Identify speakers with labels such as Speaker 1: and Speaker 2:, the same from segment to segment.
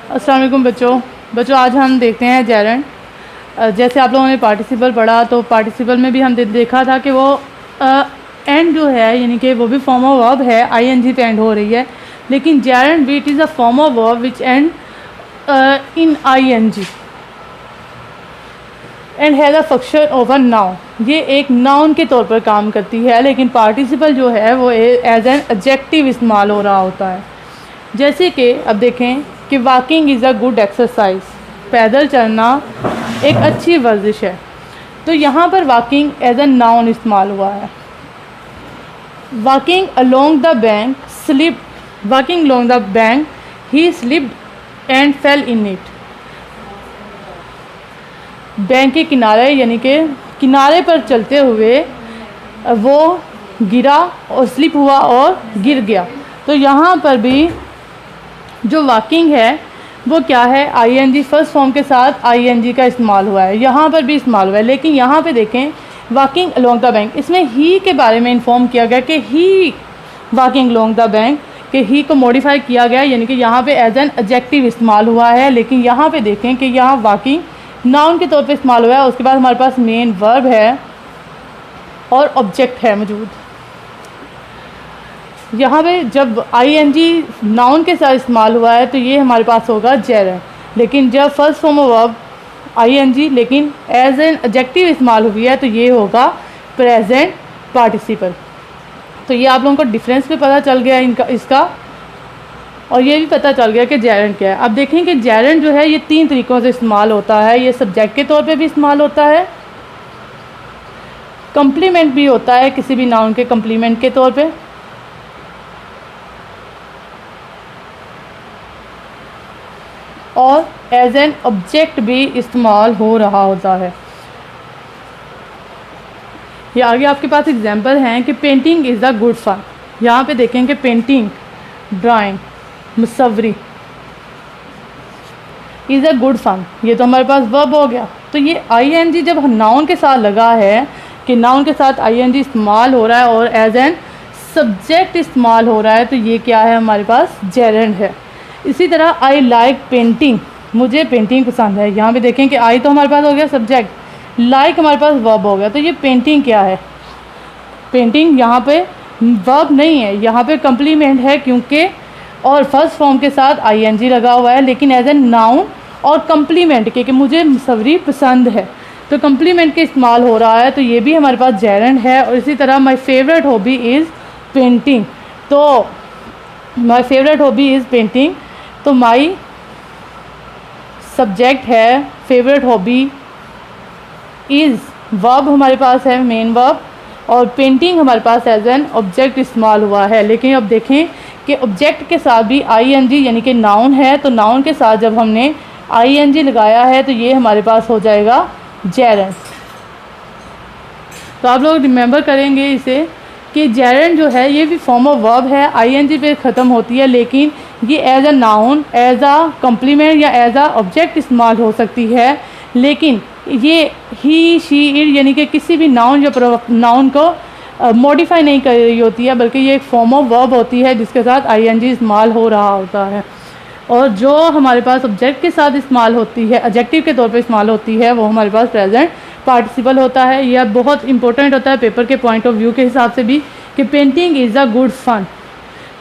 Speaker 1: अस्सलाम वालेकुम बच्चों आज हम देखते हैं जेरेंड। जैसे आप लोगों ने पार्टिसिपल पढ़ा तो पार्टिसिपल में भी हम देखा था कि वो एंड जो है यानी कि वो भी फॉर्म ऑफ वर्ब है, आईएनजी पे एंड हो रही है। लेकिन जेरेंड भी it is a form of verb which end in ING and has a function of a noun. ये एक नाउन के तौर पर काम करती है, लेकिन पार्टिसिपल जो है वो एज एन एडजेक्टिव इस्तेमाल हो रहा होता है। जैसे कि अब देखें कि walking is a good exercise, पैदल चलना एक अच्छी वर्जिश है। तो यहाँ पर वॉकिंग एज अ नाउन इस्तेमाल हुआ है। Walking along the bank walking along the bank he slipped and fail in it. Bank के किनारे यानी कि किनारे पर चलते हुए वो गिरा और स्लिप हुआ और गिर गया। तो यहाँ पर भी जो वॉकिंग है वो क्या है, आईएनजी फर्स्ट फॉर्म के साथ आईएनजी का इस्तेमाल हुआ है, यहाँ पर भी इस्तेमाल हुआ है। लेकिन यहाँ पे देखें वॉकिंग अलोंग द बैंक, इसमें ही के बारे में इन्फॉर्म किया गया कि ही वॉकिंग अलोंग द बैंक, कि ही को मॉडिफाई किया गया यानी कि यहाँ पे एज एन एडजेक्टिव इस्तेमाल हुआ है। लेकिन यहाँ पे देखें कि यहाँ वॉकिंग नाउन के तौर पे इस्तेमाल हुआ है। उसके बाद हमारे पास मेन वर्ब है और ऑब्जेक्ट है मौजूद। यहाँ पे जब आईएनजी नाउन के साथ इस्तेमाल हुआ है तो ये हमारे पास होगा जेरेंड। लेकिन जब first form of verb ING लेकिन एज एन एडजेक्टिव इस्तेमाल हुई है तो ये होगा प्रेजेंट पार्टिसिपल। तो ये आप लोगों को डिफरेंस भी पता चल गया इसका, और ये भी पता चल गया कि जेरेंड क्या है। अब देखें कि जेरेंड जो है ये 3 तरीक़ों से इस्तेमाल होता है। ये सब्जेक्ट के तौर पे भी इस्तेमाल होता है, कम्प्लीमेंट भी होता है किसी भी नाउन के कम्प्लीमेंट के तौर पे, और एज एन ऑब्जेक्ट भी इस्तेमाल हो रहा होता है। ये आगे आपके पास एग्जांपल हैं कि painting is a good fun. यहाँ पे देखें कि पेंटिंग, ड्राइंग, मुसव्वरी इज़ अ गुड फन, ये तो हमारे पास वर्ब हो गया। तो ये आईएनजी जब नाउन के साथ लगा है कि नाउन के साथ आईएनजी इस्तेमाल हो रहा है और एज एन सब्जेक्ट इस्तेमाल हो रहा है तो ये क्या है, हमारे पास जेरेंड है। इसी तरह आई लाइक पेंटिंग, मुझे पेंटिंग पसंद है। यहाँ पे देखें कि आई तो हमारे पास हो गया सब्जेक्ट, लाइक हमारे पास वर्ब हो गया। तो ये पेंटिंग क्या है, पेंटिंग यहाँ पे वर्ब नहीं है, यहाँ पे कम्प्लीमेंट है क्योंकि और फर्स्ट फॉर्म के साथ आईएनजी लगा हुआ है, लेकिन एज एन नाउन और कम्प्लीमेंट के कि मुझे मुसव्वरी पसंद है तो कम्प्लीमेंट के इस्तेमाल हो रहा है। तो ये भी हमारे पास जेरेंड है। और इसी तरह my favourite hobby is painting, तो my favourite hobby is painting, तो माई सब्जेक्ट है, फेवरेट हॉबी इज़ वर्ब हमारे पास है मेन वर्ब, और पेंटिंग हमारे पास एज एन ऑब्जेक्ट इस्तेमाल हुआ है। लेकिन अब देखें कि ऑब्जेक्ट के साथ भी आईएनजी यानी कि नाउन है, तो नाउन के साथ जब हमने आईएनजी लगाया है तो ये हमारे पास हो जाएगा जेरेंड। तो आप लोग रिमेंबर करेंगे इसे कि जेरेंड जो है ये भी फॉर्म ऑफ वर्ब है, आईएनजी पे ख़त्म होती है, लेकिन ये as a noun, as a complement या एज अ ऑब्जेक्ट इस्तेमाल हो सकती है। लेकिन ये ही, शी, इट यानी कि किसी भी नाउन या नाउन को मॉडिफाई नहीं कर रही होती है, बल्कि ये एक फॉर्म ऑफ वर्ब होती है जिसके साथ आईएनजी इस्तेमाल हो रहा होता है। और जो हमारे पास ऑब्जेक्ट के साथ इस्तेमाल होती है, एडजेक्टिव के तौर पे इस्तेमाल होती है, वो हमारे पास प्रेजेंट पार्टिसिपल होता है। यह बहुत इंपॉर्टेंट होता है पेपर के पॉइंट ऑफ व्यू के हिसाब से भी कि painting is a good fun.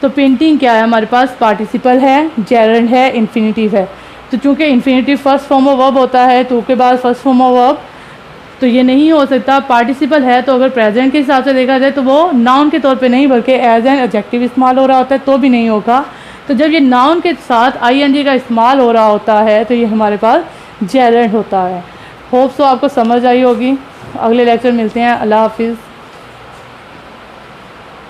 Speaker 1: तो पेंटिंग क्या है, हमारे पास पार्टिसिपल है, जेरेंड है, इन्फिनिटिव है। तो चूँकि infinitive first form of verb होता है तो के बाद फर्स्ट फॉर्म ऑफ वर्ब तो ये नहीं हो सकता। पार्टिसिपल है तो अगर प्रेजेंट के हिसाब से देखा जाए तो वो नाउन के तौर पे नहीं बल्कि एज एन एडजेक्टिव इस्तेमाल हो रहा होता है तो भी नहीं होगा। तो जब ये नाउन के साथ आईएनजी का इस्तेमाल हो रहा होता है तो ये हमारे पास जेरेंड होता है। होप सो आपको समझ आई होगी। अगले लेक्चर मिलते हैं। अल्लाह हाफिज़।